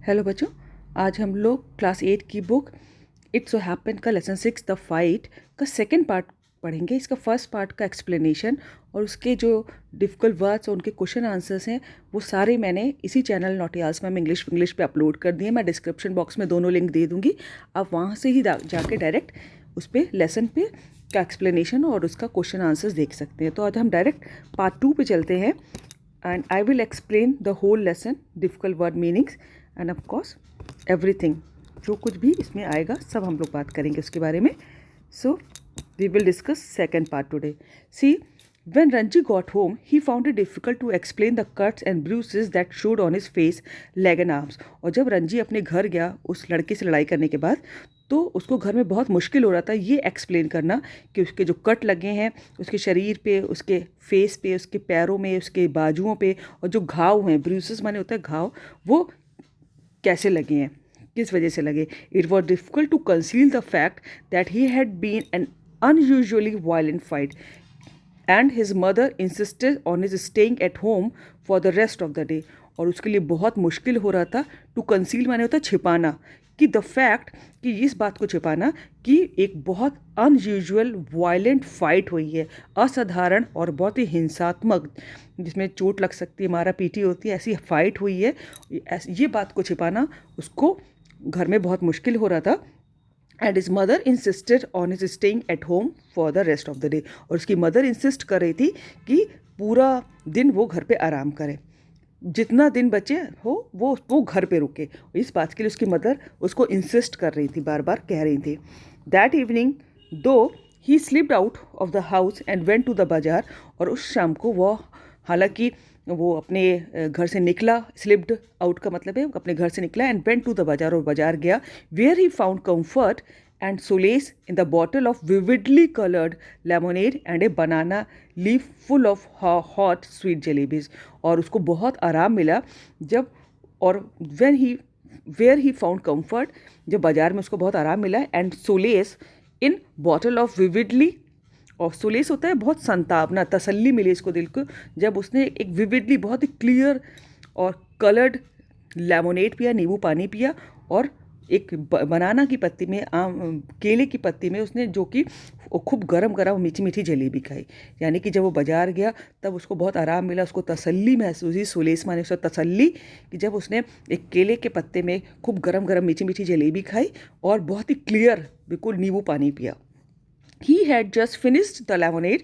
Hello बच्चों, आज हम लोग क्लास 8 की बुक इट्स सो हैपन का लेसन 6 द फाइट का सेकंड पार्ट पढ़ेंगे। इसका फर्स्ट पार्ट का एक्सप्लेनेशन और उसके जो डिफ़िकल्ट वर्ड्स और उनके क्वेश्चन आंसर्स हैं वो सारे मैंने इसी चैनल नोटियाल्स में इंग्लिश पे अपलोड कर दिए। मैं डिस्क्रिप्शन बॉक्स में दोनों लिंक दे दूँगी, आप वहाँ से ही जाके डायरेक्ट उस पर लेसन पे का एक्सप्लेनेशन और उसका क्वेश्चन आंसर्स देख सकते हैं। तो आज हम डायरेक्ट पार्ट 2 पे चलते हैं and I will explain the whole lesson, difficult word meanings and of course everything, जो कुछ भी इसमें आएगा सब हम लोग बात करेंगे उसके बारे में। So we will discuss second part today. See, when Ranji got home, he found it difficult to explain the cuts and bruises that showed on his face, leg and arms. और जब रंजी अपने घर गया उस लड़के से लड़ाई करने के बाद, तो उसको घर में बहुत मुश्किल हो रहा था ये एक्सप्लेन करना कि उसके जो कट लगे हैं उसके शरीर पे, उसके फेस पे, उसके पैरों में, उसके बाजुओं पे, और जो घाव हैं, ब्रूसेस माने होता है घाव, वो कैसे लगे हैं, किस वजह से लगे। It was difficult to conceal the fact that he had been an unusually violent fight and his mother insisted on his staying at home for the rest of the day. और उसके लिए बहुत मुश्किल हो रहा था। टू कंसील माने होता है छिपाना, कि द फैक्ट, कि इस बात को छिपाना कि एक बहुत अनयूजुअल वायलेंट फाइट हुई है, असाधारण और बहुत ही हिंसात्मक, जिसमें चोट लग सकती है, मारा पीटी होती है, ऐसी फाइट हुई है। ये बात को छिपाना उसको घर में बहुत मुश्किल हो रहा था। And his mother insisted on his staying at home for the rest of the day. और उसकी मदर इंसिस्ट कर रही थी कि पूरा दिन वो घर पे आराम करे, जितना दिन बचे हो वो घर पे रुके। इस बात के लिए उसकी मदर उसको इंसिस्ट कर रही थी, बार बार कह रही थी। That evening though he slipped out of the house and went to the bazaar. और उस शाम को वो, हालांकि वो अपने घर से निकला, स्लिप्ड आउट का मतलब है अपने घर से निकला, and went to the bazaar, और बाजार गया, where he found comfort and solace in the bottle of vividly colored lemonade and a banana leaf full of hot sweet jalebis. और उसको बहुत आराम मिला जब, और where he found comfort, जब बाजार में उसको बहुत आराम मिला, and solace in bottle of vividly, और सोलेस होता है बहुत संतावना, तसल्ली मिली इसको दिल को, जब उसने एक विविडली, बहुत ही क्लियर और कलर्ड लेमोनेड पिया, नींबू पानी पिया, और एक बनाना की पत्ती में, केले की पत्ती में उसने, जो कि खूब गरम गरम मीठी मीठी जलेबी खाई। यानी कि जब वो बाजार गया तब उसको बहुत आराम मिला, उसको तसल्ली महसूस हुई। सोलेस माने उसको तसल्ली, कि जब उसने एक केले के पत्ते में खूब गरम गरम मीठी मीठी जलेबी खाई और बहुत ही क्लियर बिल्कुल नींबू पानी पिया। He had just finished the lemonade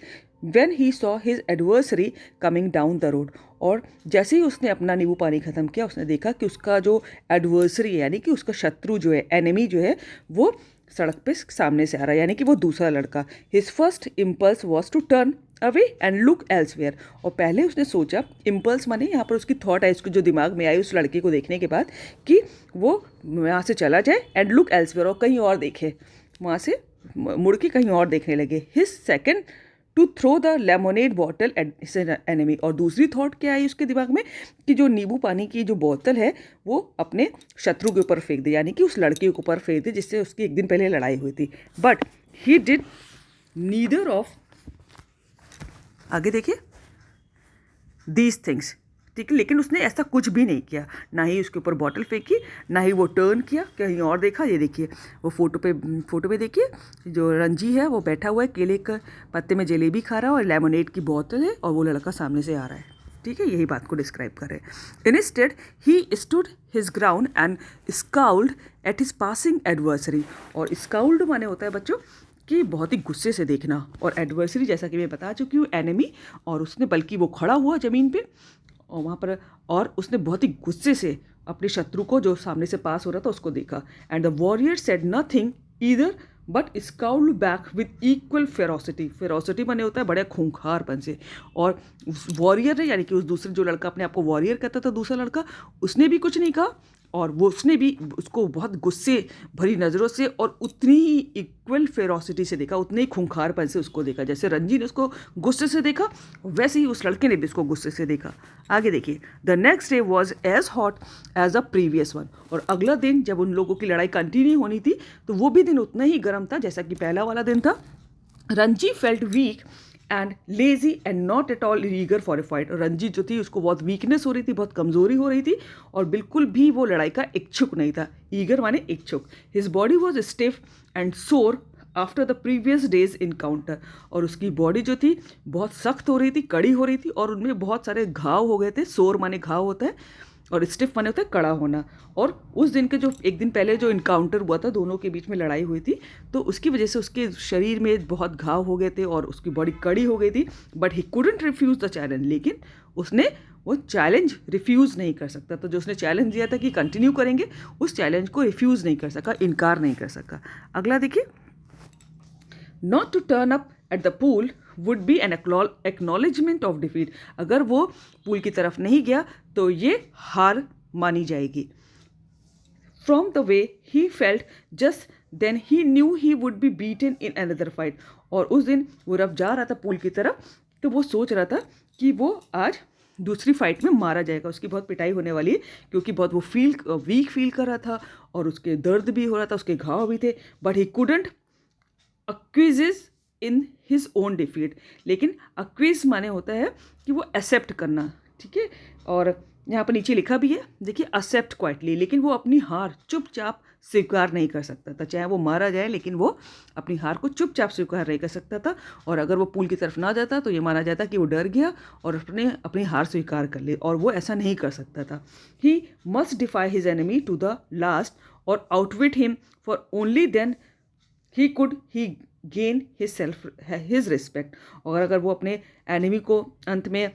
when he saw his adversary coming down the road. और जैसे ही उसने अपना नींबू पानी ख़त्म किया, उसने देखा कि उसका जो एडवर्सरी है, यानी कि उसका शत्रु जो है, एनिमी जो है, वो सड़क पे सामने से आ रहा है, यानी कि वो दूसरा लड़का। His first impulse was to turn away and look elsewhere. और पहले उसने सोचा, इम्पल्स माने यहाँ पर उसकी थॉट है, इसको जो दिमाग में आई उस लड़के को देखने के बाद, कि वो यहाँ से चला जाए, एंड लुक एल्सवेयर, और कहीं और देखे, वहाँ से मुड़ के कहीं और देखने लगे। His second to throw the lemonade bottle at enemy. और दूसरी थॉट क्या आई उसके दिमाग में, कि जो नींबू पानी की जो बोतल है वो अपने शत्रु के ऊपर फेंक दे, यानी कि उस लड़के के ऊपर फेंक दे जिससे उसकी एक दिन पहले लड़ाई हुई थी। But he did neither of, आगे देखिए, दीज थिंग्स, ठीक है, लेकिन उसने ऐसा कुछ भी नहीं किया, ना ही उसके ऊपर बॉटल फेंकी, ना ही वो टर्न किया कहीं और देखा। ये देखिए वो फोटो पे देखिए, जो रंजी है वो बैठा हुआ है, केले के पत्ते में जलेबी खा रहा है, और लेमोनेड की बोतल है, और वो लड़का सामने से आ रहा है। ठीक है, यही बात को डिस्क्राइब कर रहे हैं। Instead he stood his ground and scowled at his passing adversary. और स्काउल्ड माने होता है बच्चों कि बहुत ही गुस्से से देखना, और एडवर्सरी जैसा कि मैं बता चुकी हूँ एनिमी, और उसने, बल्कि वो खड़ा हुआ ज़मीन पे और वहाँ पर, और उसने बहुत ही गुस्से से अपने शत्रु को जो सामने से पास हो रहा था उसको देखा। And the warrior said nothing either but scowled back with equal ferocity. Ferocity माने होता है बड़े खूंखारपन से। और वॉरियर है, यानी कि उस दूसरे जो लड़का अपने आप को वॉरियर कहता था, दूसरा लड़का, उसने भी कुछ नहीं कहा, और वो उसने भी उसको बहुत गुस्से भरी नज़रों से और उतनी ही इक्वल फेरोसिटी से देखा, उतने ही खूंखारपन से उसको देखा। जैसे रंजी ने उसको गुस्से से देखा, वैसे ही उस लड़के ने भी उसको गुस्से से देखा। आगे देखिए, the next day was as hot as a previous one. और अगला दिन जब उन लोगों की लड़ाई कंटिन्यू होनी थी, तो वो भी दिन उतना ही गर्म था जैसा कि पहला वाला दिन था। Ranji felt weak and lazy and not at all eager for a fight. Ranjit जो थी उसको बहुत वीकनेस हो रही थी, बहुत कमज़ोरी हो रही थी और बिल्कुल भी वो लड़ाई का इच्छुक नहीं था। ईगर माने इच्छुक। His body was stiff and sore after the previous day's encounter. और उसकी बॉडी जो थी बहुत सख्त हो रही थी, कड़ी हो रही थी और उनमें बहुत सारे घाव हो गए थे। सोर माने घाव होता है और स्टिफ माने होता है कड़ा होना। और उस दिन के जो एक दिन पहले जो इनकाउंटर हुआ था, दोनों के बीच में लड़ाई हुई थी, तो उसकी वजह से उसके शरीर में बहुत घाव हो गए थे और उसकी बॉडी कड़ी हो गई थी। But he couldn't refuse the challenge. लेकिन उसने वो चैलेंज रिफ्यूज़ नहीं कर सकता। तो जो उसने चैलेंज दिया था कि कंटिन्यू करेंगे, उस चैलेंज को रिफ्यूज़ नहीं कर सका, इनकार नहीं कर सका। अगला देखिए, not to turn up at the pool would be an acknowledgement of defeat. अगर वो पूल की तरफ नहीं गया तो ये हार मानी जाएगी। From the way he felt just then he knew he would be beaten in another fight. और उस दिन वो रब जा रहा था पूल की तरफ, तो वो सोच रहा था कि वो आज दूसरी फाइट में मारा जाएगा, उसकी बहुत पिटाई होने वाली है, क्योंकि बहुत वो वीक फील कर रहा था और उसके दर्द भी हो रहा था, उसके घाव भी थे। But he couldn't acquiesce in his own defeat. लेकिन अक्विज़ माने होता है कि वो एक्सेप्ट करना, ठीक है। और यहाँ पर नीचे लिखा भी है, देखिए, एक्सेप्ट क्वाइटली। लेकिन वो अपनी हार चुपचाप स्वीकार नहीं कर सकता था। चाहे वो मारा जाए, लेकिन वो अपनी हार को चुपचाप स्वीकार नहीं कर सकता था। और अगर वो पूल की तरफ ना जाता तो ये माना जाता कि वो डर गया और अपनी हार स्वीकार कर ले, और वो ऐसा नहीं कर सकता था। He must defy his enemy to the last और outwit him, for only then he gain his respect. और अगर वो अपने एनिमी को अंत में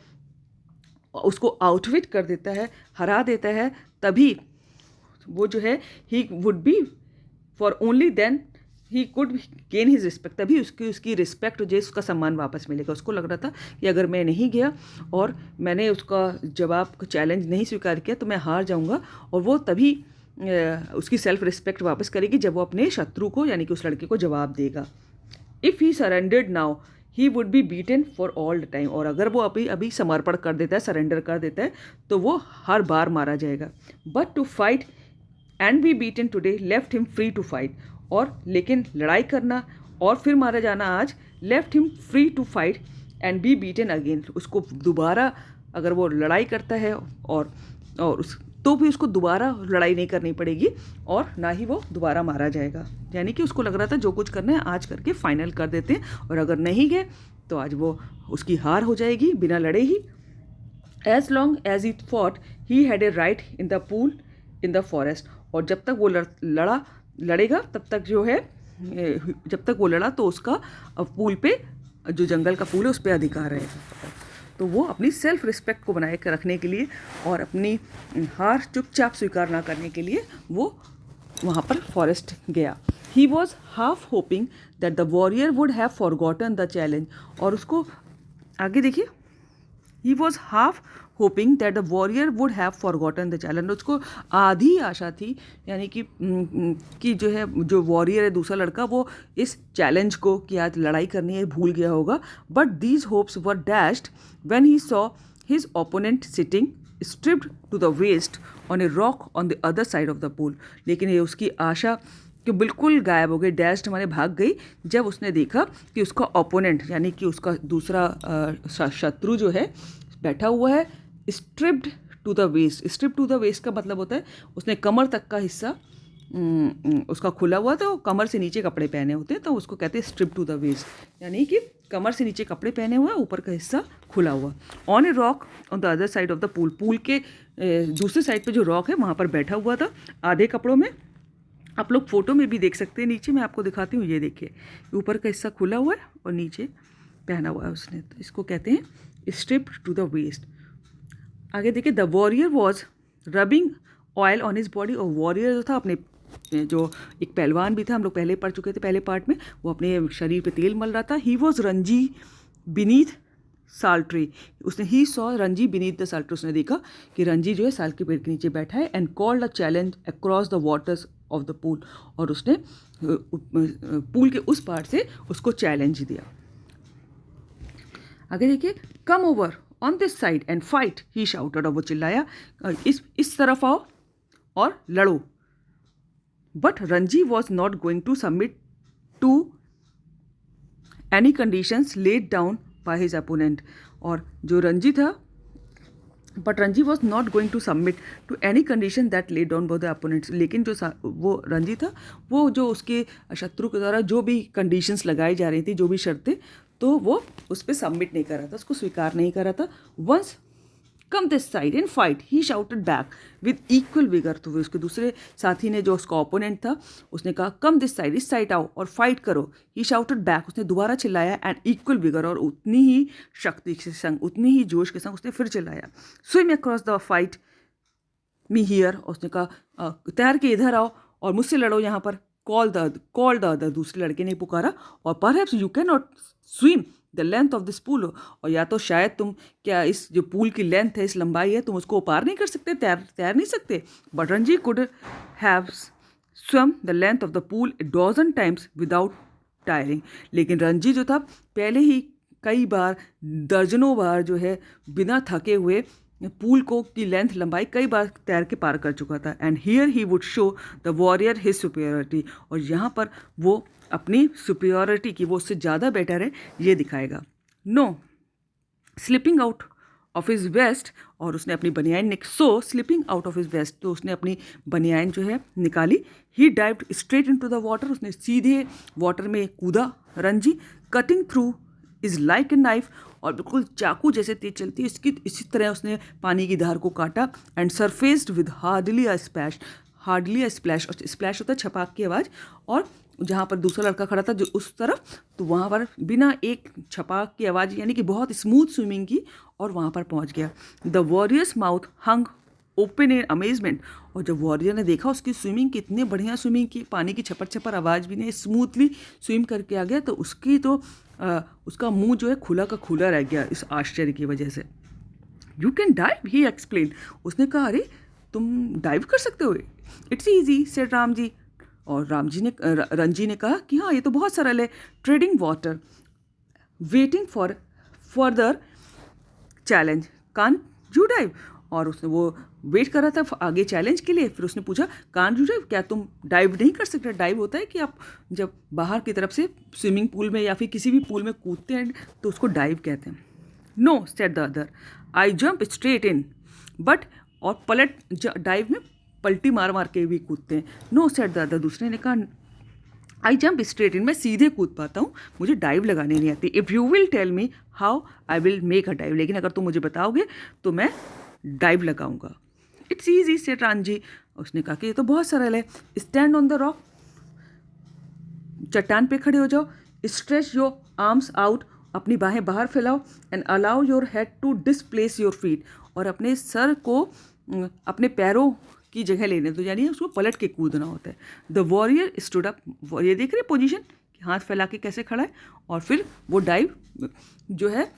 उसको आउटविट कर देता है, हरा देता है, तभी वो जो है he would be, for only then he could gain his respect, तभी उसकी रिस्पेक्ट जो है, उसका सम्मान वापस मिलेगा। उसको लग रहा था कि अगर मैं नहीं गया और मैंने उसका जवाब चैलेंज नहीं स्वीकार किया तो मैं हार जाऊंगा, और वो तभी उसकी सेल्फ रिस्पेक्ट वापस करेगी जब वो अपने शत्रु को, यानी कि उस लड़के को, जवाब देगा। If he surrendered now he would be beaten for all the time. और अगर वो अभी समर्पण कर देता है, सरेंडर कर देता है, तो वो हर बार मारा जाएगा। But to fight and be beaten today left him free to fight. और लेकिन लड़ाई करना और फिर मारा जाना आज left him free to fight and be beaten again. उसको दोबारा अगर वो लड़ाई करता है और तो भी उसको दोबारा लड़ाई नहीं करनी पड़ेगी और ना ही वो दोबारा मारा जाएगा। यानी कि उसको लग रहा था जो कुछ करना है आज करके फाइनल कर देते हैं, और अगर नहीं गए तो आज वो उसकी हार हो जाएगी बिना लड़े ही। As long as he fought he had a right in the pool in the forest. और जब तक वो लड़ेगा तब तक जो है, जब तक वो लड़ा तो उसका पूल पे, जो जंगल का पूल है, उस पर अधिकार रहेगा। तो वो अपनी सेल्फ रिस्पेक्ट को बनाए रखने के लिए और अपनी हार चुपचाप स्वीकार ना करने के लिए वो वहाँ पर फॉरेस्ट गया। He was half hoping that the warrior would have forgotten the challenge. और उसको आगे देखिए, he was half hoping that the warrior would have forgotten the challenge. उसको आधी आशा थी, यानी कि जो है, जो वॉरियर है दूसरा लड़का, वो इस चैलेंज को कि आज लड़ाई करनी है भूल गया होगा। But these hopes were dashed when he saw his opponent sitting stripped to the waist on a rock on the other side of the pool. लेकिन ये उसकी आशा कि बिल्कुल गायब हो गई, डैश्ड माने भाग गई, जब उसने देखा कि उसका ओपोनेंट, यानी कि उसका दूसरा शत्रु जो है बैठा हुआ है stripped to the waist. Strip to the waist का मतलब होता है उसने कमर तक का हिस्सा उसका खुला हुआ था, कमर से नीचे कपड़े पहने होते हैं, तो उसको कहते हैं स्ट्रिप टू द वेस्ट, यानी कि कमर से नीचे कपड़े पहने हुआ, ऊपर का हिस्सा खुला हुआ। On a rock on the other side of the pool. Pool के दूसरी साइड पे जो रॉक है वहाँ पर बैठा हुआ था आधे कपड़ों में। आप लोग फोटो में भी देख सकते हैं, नीचे मैं आपको दिखाती हूँ, ये देखिए, ऊपर का हिस्सा खुला हुआ है और नीचे पहना हुआ है उसने, तो इसको कहते हैं स्ट्रिप टू द वेस्ट। आगे देखिए, the warrior was rubbing oil on his body. और वॉरियर जो था, अपने जो एक पहलवान भी था, हम लोग पहले पढ़ चुके थे पहले पार्ट में, वो अपने शरीर पे तेल मल रहा था। ही वॉज रंजी बीनीथ साल ट्री। उसने he saw Ranji beneath the sal tree. उसने देखा कि रंजी जो है साल के पेड़ के नीचे बैठा है। And called a challenge across the waters of the pool. और उसने पूल के उस पार से उसको चैलेंज दिया। आगे देखिए, come over on this side and fight he shouted. और वो चिल्लाया, इस तरफ आओ और लड़ो। But Ranji was not going to submit to any conditions laid down by his opponent. और जो रंजी था, but Ranji was not going to submit to any condition that laid down by the opponents. लेकिन जो वो रंजी था, वो जो उसके शत्रु के द्वारा जो भी कंडीशंस लगाई जा रही थी, जो भी शर्तें, तो वो उस पर सबमिट नहीं कर रहा था, उसको स्वीकार नहीं कर रहा था। Once come this side and fight, he shouted back with equal vigour. तो उसके दूसरे साथी ने, जो उसका ओपोनेंट था, उसने कहा कम दिस साइड, इस साइड आओ और फाइट करो। ही शाउटेड बैक, उसने दोबारा चिल्लाया, एंड इक्वल विगर, और उतनी ही शक्ति के संग, उतनी ही जोश के संग उसने फिर चिल्लाया, swim across the fight me here. उसने कहा तैर के इधर आओ और मुझसे लड़ो यहाँ पर। कॉल द अदर, दूसरे लड़के ने पुकारा, और perhaps you can not swim the length of this pool. और या तो शायद तुम, क्या इस जो पूल की लेंथ है, इस लंबाई है, तुम उसको पार नहीं कर सकते, तैर नहीं सकते। But Ranji could have swum the length of the pool a dozen times without tiring। लेकिन रंजी जो था, पहले ही कई बार, दर्जनों बार जो है, बिना थके हुए पूल को की लेंथ, लंबाई कई बार तैर के पार कर चुका था। And here he would show the warrior his superiority. और यहाँ पर वो अपनी सुपीरियरिटी की, वो उससे ज़्यादा बेटर है, ये दिखाएगा। No slipping out of his vest, और उसने अपनी बनियान slipping out of his vest, तो उसने अपनी बनियान जो है निकाली। He dived straight into the water, उसने सीधे वाटर में कूदा Ranji. Cutting through is like a knife, और बिल्कुल चाकू जैसे तेज चलती है इसी तरह उसने पानी की धार को काटा। And surfaced with hardly a splash, और स्प्लैश होता है छपाक की आवाज़। और जहाँ पर दूसरा लड़का खड़ा था जो उस तरफ, तो वहाँ पर बिना एक छपाक की आवाज़, यानी कि बहुत स्मूथ स्विमिंग की, और वहाँ पर पहुँच गया। The warriors mouth hung open in amazement. और जब वॉरियर ने देखा उसकी स्विमिंग, कितने बढ़िया स्विमिंग की, पानी की छपर छपर आवाज़ भी नहीं, स्मूथली स्विम करके आ गया, तो उसकी तो उसका मुंह जो है खुला का खुला रह गया इस आश्चर्य की वजह से। You can dive, he explain. उसने कहा अरे तुम डाइव कर सकते हो, it's easy said Ram ji. और रंजी ने कहा कि हाँ, ये तो बहुत सरल है। Trading water, waiting for further challenge, can't you dive. और उसने वो वेट कर रहा था आगे चैलेंज के लिए। फिर उसने पूछा कान यू डाइव, क्या तुम डाइव नहीं कर सकते? डाइव होता है कि आप जब बाहर की तरफ से स्विमिंग पूल में या फिर किसी भी पूल में कूदते हैं, तो उसको डाइव कहते हैं। No said the other, I jump straight in, but, और डाइव में पलटी मार मार के भी कूदते हैं। नो सेड द अदर, दूसरे ने कहा आई जंप स्ट्रेट इन, मैं सीधे कूद पाता हूँ, मुझे डाइव लगाने नहीं आती। If you will tell me how I will make a dive, लेकिन अगर तुम मुझे बताओगे तो मैं डाइव लगाऊंगा। It's easy said Ranji. उसने कहा कि ये तो बहुत सरल है। स्टैंड ऑन द रॉक, चट्टान पे खड़े हो जाओ। स्ट्रेच योर आर्म्स आउट, अपनी बाहें बाहर फैलाओ। And allow your head to displace your feet, और अपने सर को अपने पैरों की जगह लेने दो, यानी उसको पलट के कूदना होता है। द वॉरियर स्टूड अप, ये देख रहे पोजीशन, हाथ फैला के कैसे खड़ा है। और फिर वो डाइव जो है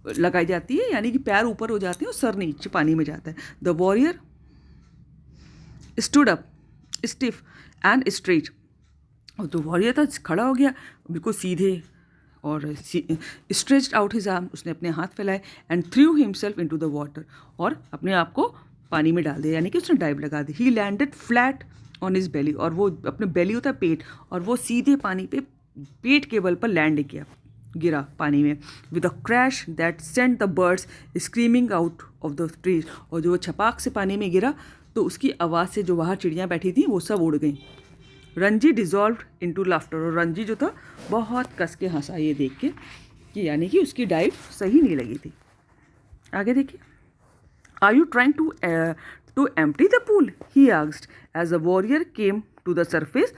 लगाई जाती है, यानी कि पैर ऊपर हो जाते हैं और सर नीचे पानी में जाता है। The warrior stood up stiff and straight, और जो वॉरियर था खड़ा हो गया बिल्कुल सीधे और स्ट्रेच्ड आउट हिज आर्म, उसने अपने हाथ फैलाए। And through himself into the water, और अपने आप को पानी में डाल दिया, यानी कि उसने डाइव लगा दी। He landed flat on his belly, और वो अपने बेली होता है पेट, और वो सीधे पानी पे पेट के बल पर लैंड किया, गिरा पानी में। With a crash that sent the birds screaming out of the trees, और जो वो छपाक से पानी में गिरा तो उसकी आवाज़ से जो बाहर चिड़ियाँ बैठी थी वो सब उड़ गईं। रंजी डिजॉल्व इनटू लाफ्टर, और रंजी जो था बहुत कस के हंसा ये देख के कि यानी कि उसकी डाइव सही नहीं लगी थी। आगे देखिए। Are you trying to empty the pool, he asked as the warrior came to the surface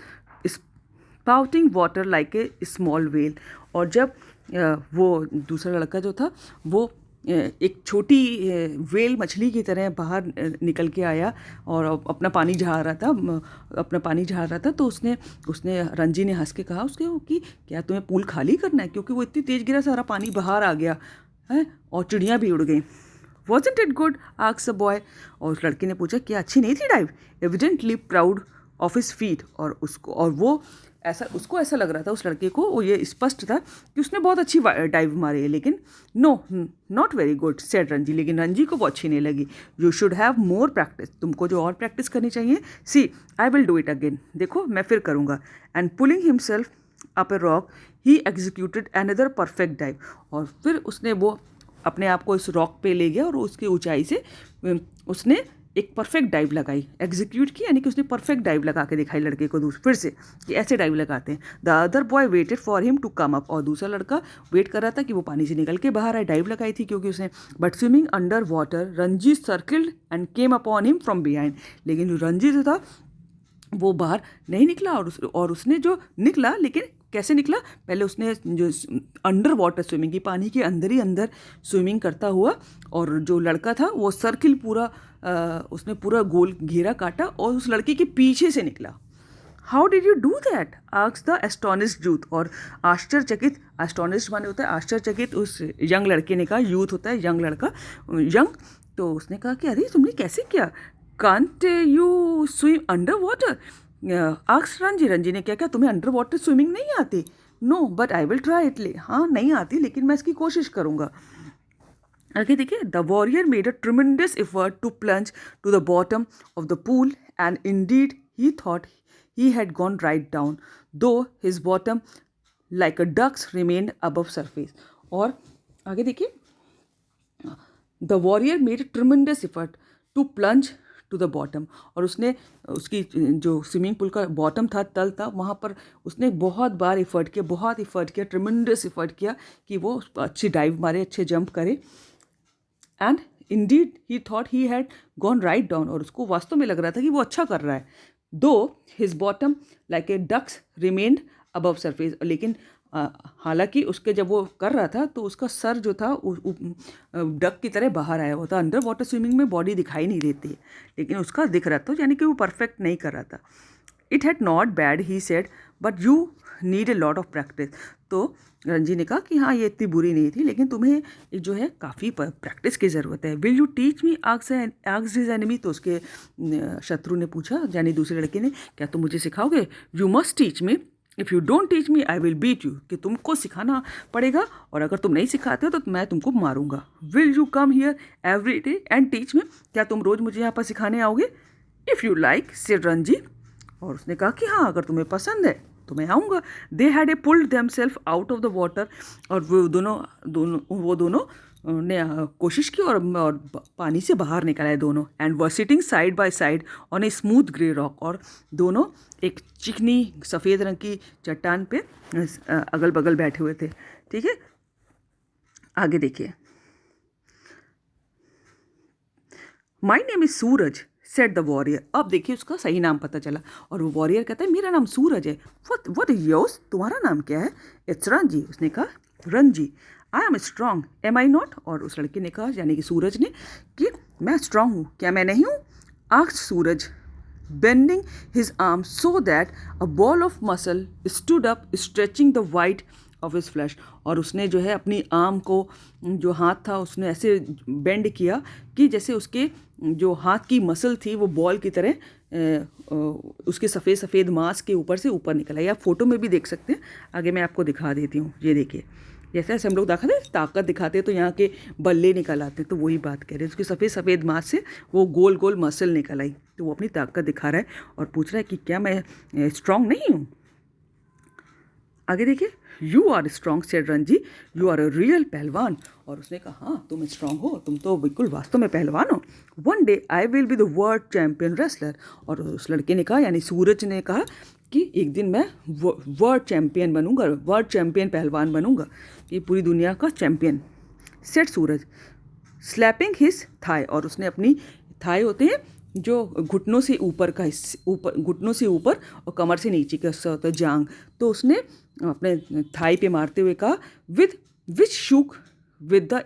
spouting water like a small well. और जब वो दूसरा लड़का जो था वो एक छोटी वेल मछली की तरह बाहर निकल के आया और अपना पानी झाड़ रहा था, तो उसने रंजी ने हंस के कहा उसके कि क्या तुम्हें पूल खाली करना है, क्योंकि वो इतनी तेज़ गिरा सारा पानी बाहर आ गया है और चिड़ियाँ भी उड़ गई। Wasn't it good? asked the boy। और उस लड़के ने पूछा क्या अच्छी नहीं थी dive? Evidently proud of his feet। और उसको ऐसा लग रहा था, उस लड़के को, वो ये स्पष्ट था कि उसने बहुत अच्छी डाइव मारी है। लेकिन no not very good said Ranji, लेकिन रंजी को वो अच्छी नहीं लगी। You should have more practice, तुमको जो और प्रैक्टिस करनी चाहिए। See I will do it again, देखो मैं फिर करूँगा। And pulling himself up a rock he executed another perfect dive, और फिर उसने वो अपने आप को इस रॉक पे ले गया और उसकी ऊंचाई से उसने एक परफेक्ट डाइव लगाई, एग्जीक्यूट की, यानी कि उसने परफेक्ट डाइव लगा के दिखाई लड़के को फिर से कि ऐसे डाइव लगाते हैं। The other boy waited for him to come up, और दूसरा लड़का वेट कर रहा था कि वो पानी से निकल के बाहर आए, डाइव लगाई थी क्योंकि उसने। But swimming under water Ranji circled and came upon him from behind, लेकिन जो रंजी जो था वो बाहर नहीं निकला, और उसने जो निकला, लेकिन कैसे निकला, पहले उसने जो अंडर वाटर स्विमिंग की, पानी के अंदर ही अंदर स्विमिंग करता हुआ, और जो लड़का था वो सर्किल पूरा उसने पूरा गोल घेरा काटा और उस लड़के के पीछे से निकला। How did you do that asked the astonished youth, और आश्चर्यचकित, एस्टोनिश्ड माने होता है आश्चर्यचकित, उस यंग लड़के ने कहा, यूथ होता है यंग लड़का, यंग, तो उसने कहा कि अरे तुमने कैसे किया, can't you swim under water, asked Ranji, Ranji ने क्या तुम्हें अंडर वाटर स्विमिंग नहीं आती, no but I will try it, हाँ नहीं आती लेकिन मैं इसकी कोशिश करूँगा। आगे देखिए, the warrior made a tremendous effort to plunge to the bottom of the pool and indeed he thought he had gone right down, though his bottom like a duck's remained above surface। और आगे देखिए, the warrior made tremendous effort to plunge to the bottom, और उसने उसकी जो swimming pool का bottom था, तल था, वहाँ पर उसने बहुत बार एफर्ट किया, बहुत एफर्ट किया, ट्रिमेंडस एफर्ट किया कि वो अच्छी डाइव मारे, अच्छे जंप करे। And indeed he thought he had gone write down, और उसको वास्तव में लग रहा था कि वो अच्छा कर रहा है। Though his bottom like a duck's remained above surface, लेकिन हालांकि उसके जब वो कर रहा था तो उसका सर जो था डक की तरह बाहर आया हुआ था। अंडर वाटर स्विमिंग में बॉडी दिखाई नहीं देती है, लेकिन उसका दिख रहा था, यानी कि वो परफेक्ट नहीं कर रहा था। It had not bad he said but you need a lot of practice, तो रंजी ने कहा कि हाँ ये इतनी बुरी नहीं थी, लेकिन तुम्हें जो है काफ़ी प्रैक्टिस की ज़रूरत है। Will you teach me asked his enemy, तो उसके शत्रु ने पूछा, यानी दूसरे लड़के ने, क्या तुम मुझे सिखाओगे? You must teach me, if you don't teach me I will beat you, कि तुमको सिखाना पड़ेगा और अगर तुम नहीं सिखाते हो तो मैं तुमको मारूंगा। Will you come here every day and teach me, क्या तुम रोज़ मुझे यहाँ पर सिखाने आओगे? If you like said Ranji, और उसने कहा कि हाँ अगर तुम्हें पसंद है तो मैं आऊँगा। They had a pulled themselves out of the water, और वो दोनों ने कोशिश की और पानी से बाहर निकल आए दोनों। And were sitting side by side on a smooth grey rock, और दोनों एक चिकनी सफ़ेद रंग की चट्टान पे अगल बगल बैठे हुए थे। ठीक है, आगे देखिए, my name is Suraj set the warrior. अब देखिए उसका सही नाम पता चला, और वो वॉरियर कहता है मेरा नाम सूरज है। व्हाट इज योर्स, तुम्हारा नाम क्या है? इट्स रंजी, उसने कहा Ranji. I am strong am I not, और उस लड़के ने कहा, यानी कि सूरज ने, कि मैं स्ट्रांग हूँ, क्या मैं नहीं हूँ? Asked Suraj bending his arm so that a ball of muscle stood up stretching the white of his flash, और उसने जो है अपनी आर्म को, जो हाथ था उसने ऐसे बेंड किया कि जैसे उसके जो हाथ की मसल थी वो बॉल की तरह उसके सफ़ेद सफ़ेद मांस के ऊपर से ऊपर निकल आई। आप फोटो में भी देख सकते हैं, आगे मैं आपको दिखा देती हूँ। ये देखिए, जैसे ऐसे हम लोग दिखाते हैं ताकत दिखाते हैं तो यहाँ के बल्ले निकल आते हैं, तो वही बात कह रहे हैं, उसके सफ़ेद सफ़ेद मांस से वो गोल गोल मसल निकल आई, तो वो अपनी ताकत दिखा रहा है और पूछ रहा है कि क्या मैं स्ट्रांग नहीं हूँ? आगे देखिए, you are strong said Ranji, you are a real pahalwan, और उसने कहा हाँ तुम स्ट्रांग हो, तुम तो बिल्कुल वास्तव में पहलवान हो। One day I will be the world champion wrestler, और उस लड़के ने कहा, यानी सूरज ने कहा कि एक दिन मैं वर्ल्ड चैम्पियन बनूंगा, वर्ल्ड चैम्पियन पहलवान बनूंगा, कि पूरी दुनिया का चैम्पियन। सेड सूरज स्लैपिंग हिज थाई, और उसने अपनी थाई होते हैं जो घुटनों से ऊपर का ऊपर, घुटनों से ऊपर और कमर से नीचे का हिस्सा होता है जांग, तो उसने अपने थाई पे मारते हुए कहा with which shook with the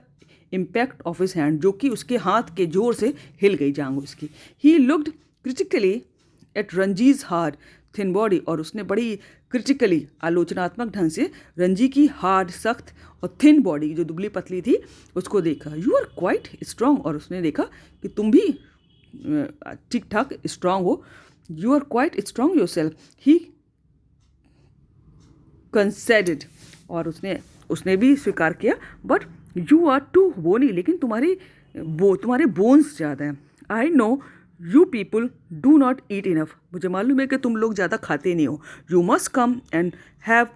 impact of his hand, जो कि उसके हाथ के जोर से हिल गई जांग उसकी। He looked critically at Ranji's hard thin body, और उसने बड़ी क्रिटिकली आलोचनात्मक ढंग से रंजी की हार्ड सख्त और थिन बॉडी जो दुबली पतली थी उसको देखा। यू आर क्वाइट स्ट्रांग, और उसने देखा कि तुम भी ठीक ठाक स्ट्रांग हो। You are quite strong yourself he conceded, और उसने भी स्वीकार किया, but you are too bony, लेकिन तुम्हारे बोन्स ज़्यादा हैं। I know you people do not eat enough, मुझे मालूम है कि तुम लोग ज़्यादा खाते नहीं हो। You must come and have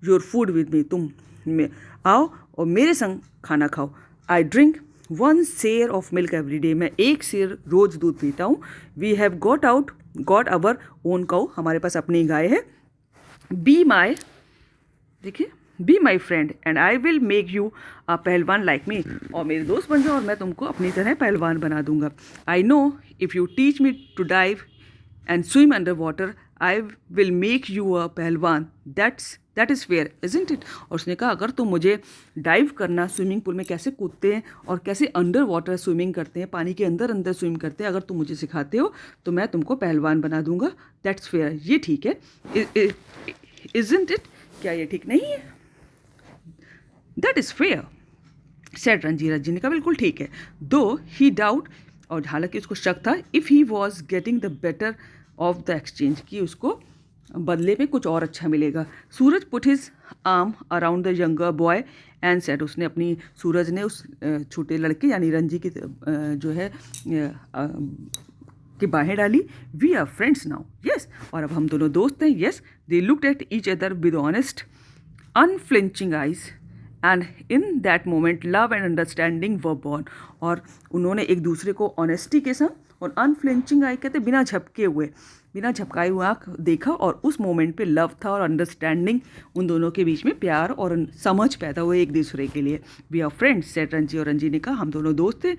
your food with me, तुम आओ और मेरे संग खाना खाओ। I drink 1 seer of milk every day, मैं 1 शेयर रोज़ दूध पीता हूँ। We have got our own cow, हमारे पास अपनी गाय है। बी माई, देखिए, be my friend and I will make you a pahalwan like मी, और मेरे दोस्त बन जाओ और मैं तुमको अपनी तरह पहलवान बना दूंगा। I know if you teach me to dive and swim under water I will make you a pahalwan, that is fair isn't it. और उसने कहा अगर तुम मुझे डाइव करना, स्विमिंग पूल में कैसे कूदते हैं और कैसे अंडर वाटर स्विमिंग करते हैं, पानी के अंदर अंदर स्विम करते हैं, अगर तुम मुझे सिखाते हो तो मैं तुमको पहलवान बना दूंगा। दैट्स फेयर, ये ठीक है। इजंट इट, क्या ये ठीक नहीं है? That is fair said Ranji, Ranji ने कहा बिल्कुल ठीक है। दो ही डाउट, और हालांकि उसको शक था, if he was getting the better of the exchange, कि उसको बदले में कुछ और अच्छा मिलेगा। Suraj put his arm around the younger boy and said, उसने अपनी, सूरज ने उस छोटे लड़के यानी रंजी की जो है की बाहें डाली। We are friends now, yes, और अब हम दोनों दोस्त हैं, yes. They looked at each other with honest unflinching eyes and in that moment love and understanding were born, और उन्होंने एक दूसरे को ऑनेस्टी के साथ और अनफ्लिंचिंग आई कहते बिना झपके हुए, बिना झपकाए हुए आँख देखा, और उस मोमेंट पे लव था और अंडरस्टैंडिंग, उन दोनों के बीच में प्यार और समझ पैदा हुए एक दूसरे के लिए। We are friends said Ranji, और रंजी ने कहा हम दोनों दोस्त थे।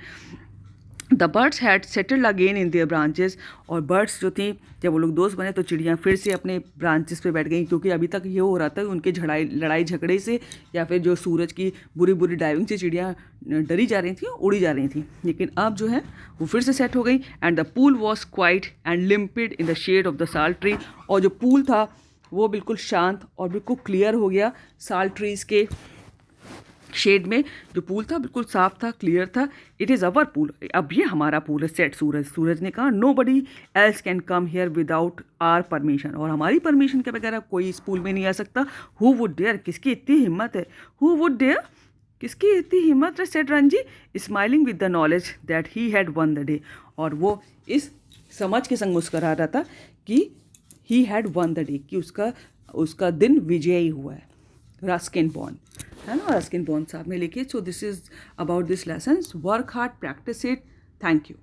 The birds had settled again in their branches, और बर्ड्स जो थी, जब वो लोग दोस्त बने तो चिड़ियाँ फिर से अपने ब्रांचेस पे बैठ गई, क्योंकि अभी तक ये हो रहा था उनके लड़ाई झगड़े से, या फिर जो सूरज की बुरी बुरी डाइविंग से चिड़ियाँ डरी जा रही थी, उड़ी जा रही थी। लेकिन अब जो है वो फिर से सेट हो गई। And the pool was quite and limpid in the shade of the sal tree, और जो पूल था वो बिल्कुल शांत और बिल्कुल क्लियर हो गया साल ट्रीज़ के शेड में। जो पूल था बिल्कुल साफ था, क्लियर था। इट इज़ अवर पूल, अब ये हमारा पूल है, सेट सूरज। सूरज ने कहा nobody else can come here without our permission, और हमारी परमिशन के बगैर कोई इस पूल में नहीं आ सकता। हु वुड डेयर, किसकी इतनी हिम्मत है? हु वुड डेयर, किसकी इतनी हिम्मत है? Set Ranji smiling with the knowledge that he had one the day, और वो इस समझ के संग मुस्करा रहा था कि he had one the day, कि उसका दिन विजयी हुआ है। रस्किन बॉन्ड है ना, रस्किन बॉन्ड साहब ने लिखी। So this is about this lesson, work hard, practice it. Thank you.